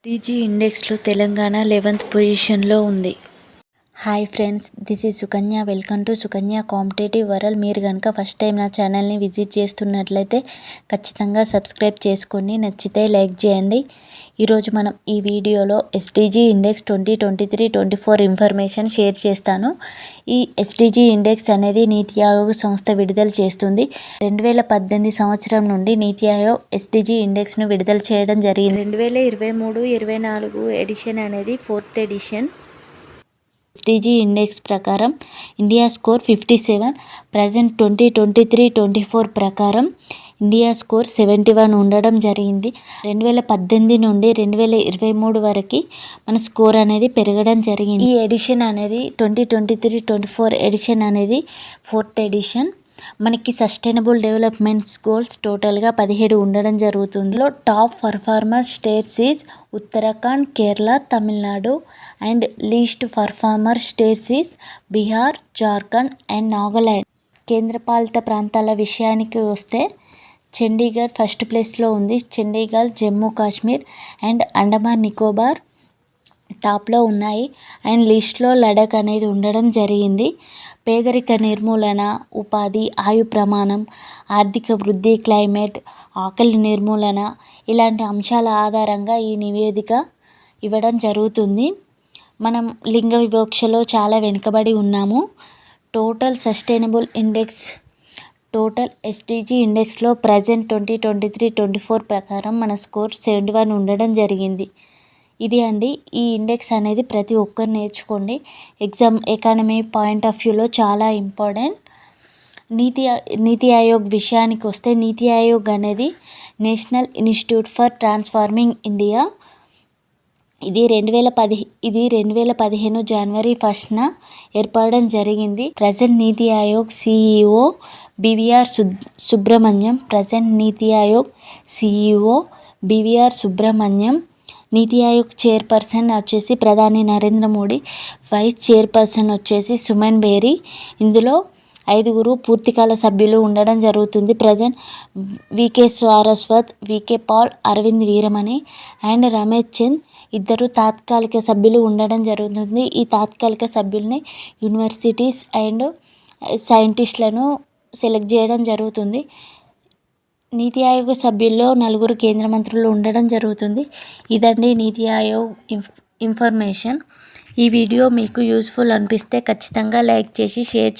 TG ఇండెక్స్లో Telangana 11th పొజిషన్లో ఉంది. Hi friends, this is Sukanya. Welcome to Sukanya competitive world. మీరు కనుక ఫస్ట్ టైం నా ఛానల్ని విజిట్ చేస్తున్నట్లయితే ఖచ్చితంగా సబ్స్క్రైబ్ చేసుకోండి, నచ్చితే లైక్ చేయండి. ఈరోజు మనం ఈ వీడియోలో ఎస్టీజీ ఇండెక్స్ 2023-24 ఇన్ఫర్మేషన్ షేర్ చేస్తాను. ఈ ఎస్టీజీ ఇండెక్స్ అనేది నీతి ఆయోగ్ సంస్థ విడుదల చేస్తుంది. 2018 సంవత్సరం నుండి నీతి ఆయోగ్ ఎస్టీజీ ఇండెక్స్ను విడుదల చేయడం జరిగింది. 2023-24 ఎడిషన్ అనేది 4th ఎడిషన్. ఎస్టీజీ ఇండెక్స్ ప్రకారం ఇండియా స్కోర్ 57. ప్రజెంట్ 2023-24 ప్రకారం ఇండియా స్కోర్ 71 ఉండడం జరిగింది. 2018 నుండి 2023 వరకు మన స్కోర్ అనేది పెరగడం జరిగింది. ఈ ఎడిషన్ అనేది 2023-24 ఎడిషన్ అనేది 4th ఎడిషన్. మనకి సస్టైనబుల్ డెవలప్మెంట్స్ గోల్స్ టోటల్గా 17 ఉండడం జరుగుతుంది. Top performer states is Uttarakhand, Kerala, Tamil Nadu and least performer states is Bihar, Jharkhand and Nagaland. కేంద్రపాలిత ప్రాంతాల విషయానికి వస్తే చండీగఢ్ ఫస్ట్ ప్లేస్లో ఉంది. చండీగఢ్, జమ్మూ కాశ్మీర్ అండ్ అండమాన్ నికోబార్ టాప్లో ఉన్నాయి. అండ్ లిస్ట్లో లడఖ్ అనేది ఉండడం జరిగింది. పేదరిక నిర్మూలన, ఉపాధి, ఆయు ప్రమాణం, ఆర్థిక వృద్ధి, క్లైమేట్, ఆకలి నిర్మూలన ఇలాంటి అంశాల ఆధారంగా ఈ నివేదిక ఇవ్వడం జరుగుతుంది. మనం లింగ వివక్షలో చాలా వెనుకబడి ఉన్నాము. Total sustainable index, total SDG ఇండెక్స్లో ప్రజెంట్ 2023-24 ప్రకారం మన స్కోర్ 71 ఉండడం జరిగింది. ఇది అండి ఈ ఇండెక్స్ అనేది ప్రతి ఒక్కరు నేర్చుకోండి. ఎగ్జామ్ ఎకానమీ పాయింట్ ఆఫ్ వ్యూలో చాలా ఇంపార్టెంట్. నీతి ఆయోగ్ విషయానికి వస్తే నీతి ఆయోగ్ అనేది national institute for transforming India. ఇది 2015 జనవరి 1న ఏర్పడడం జరిగింది. ప్రజెంట్ నీతి ఆయోగ్ సిఇఓ బివిఆర్ సుబ్రహ్మణ్యం. నీతి ఆయోగ్ చైర్పర్సన్ వచ్చేసి ప్రధాని నరేంద్ర మోడీ. వైస్ చైర్పర్సన్ వచ్చేసి సుమన్ బేరీ. ఇందులో 5 పూర్తికాల సభ్యులు ఉండడం జరుగుతుంది. Present V K Saraswat, V K Paul, Arvind Veeramani and Ramesh Chand 2 తాత్కాలిక సభ్యులు ఉండడం జరుగుతుంది. ఈ తాత్కాలిక సభ్యుల్ని యూనివర్సిటీస్ అండ్ సైంటిస్టులను సెలెక్ట్ చేయడం జరుగుతుంది. నీతి ఆయోగ్ సభ్యుల్లో 4 కేంద్ర మంత్రులు ఉండడం జరుగుతుంది. ఇదండి నీతి ఆయోగ్ ఇన్ఫర్మేషన్. ఈ వీడియో మీకు యూస్ఫుల్ అనిపిస్తే ఖచ్చితంగా లైక్ చేసి షేర్ చేయండి.